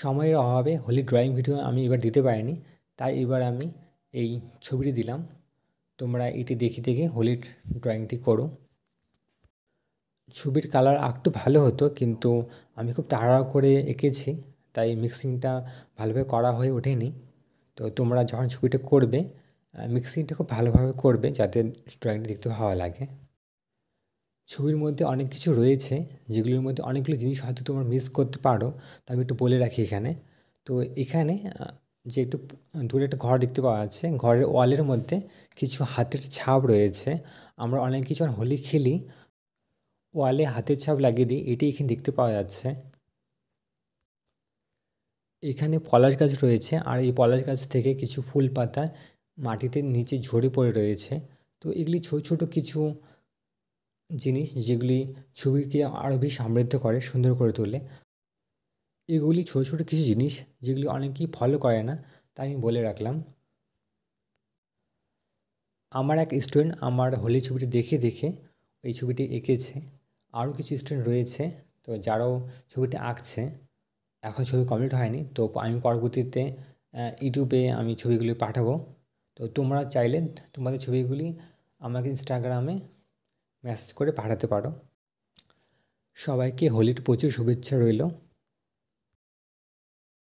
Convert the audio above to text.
সময়ের অভাবে হোলির ড্রয়িং ভিডিও আমি এবার দিতে পারিনি, তাই এবার আমি এই ছবিটি দিলাম। তোমরা এটি দেখে দেখে হোলির ড্রয়িংটি করো। ছবির কালার আরেকটু ভালো হতো, কিন্তু আমি খুব তাড়াহুড়ো করে এঁকেছি, তাই মিক্সিংটা ভালোভাবে করা হয়ে ওঠেনি। তো তোমরা যখন ছবিটা করবে মিক্সিংটা খুব ভালোভাবে করবে, যাতে ড্রয়িংটা দেখতে ভালো লাগে। ছবির মধ্যে অনেক কিছু রয়েছে, যেগুলোর মধ্যে অনেকগুলো জিনিস হয়তো তোমরা মিস করতে পারো, তা আমি একটু বলে রাখি এখানে। তো এখানে যে একটু দূরে একটা ঘর দেখতে পাওয়া যাচ্ছে, ঘরের ওয়ালের মধ্যে কিছু হাতের ছাপ রয়েছে। আমরা অনেক কিছু যখন হোলি খেলি ওয়ালে হাতের ছাপ লাগিয়ে দিই, এটি এখানে দেখতে পাওয়া যাচ্ছে। এখানে পলাশ গাছ রয়েছে, আর এই পলাশ গাছ থেকে কিছু ফুল পাতা মাটিতে নিচে ঝরে পড়ে রয়েছে। তো এগুলি ছোট ছোট কিছু জিনিস, যেগুলি ছবিকে আরও বেশি সমৃদ্ধ করে, সুন্দর করে তোলে। এগুলি ছোট ছোট কিছু জিনিস যেগুলি অনেকেই ফলো করে না, তাই আমি বলে রাখলাম। আমার এক স্টুডেন্ট আমার হোলি ছবিটি দেখে দেখে এই ছবিটি এঁকেছে। আরও কিছু স্টুডেন্ট রয়েছে, তো যারাও ছবিটি আঁকছে। এখন ছবি কমপ্লিট হয়নি, তো আমি পরবর্তীতে ইউটিউবে আমি ছবিগুলি পাঠাবো। তো তোমরা চাইলে তোমাদের ছবিগুলি আমাকে ইনস্টাগ্রামে মেসেজ করে পাঠাতে পারো। সবাইকে হোলির প্রচুর শুভেচ্ছা রইল।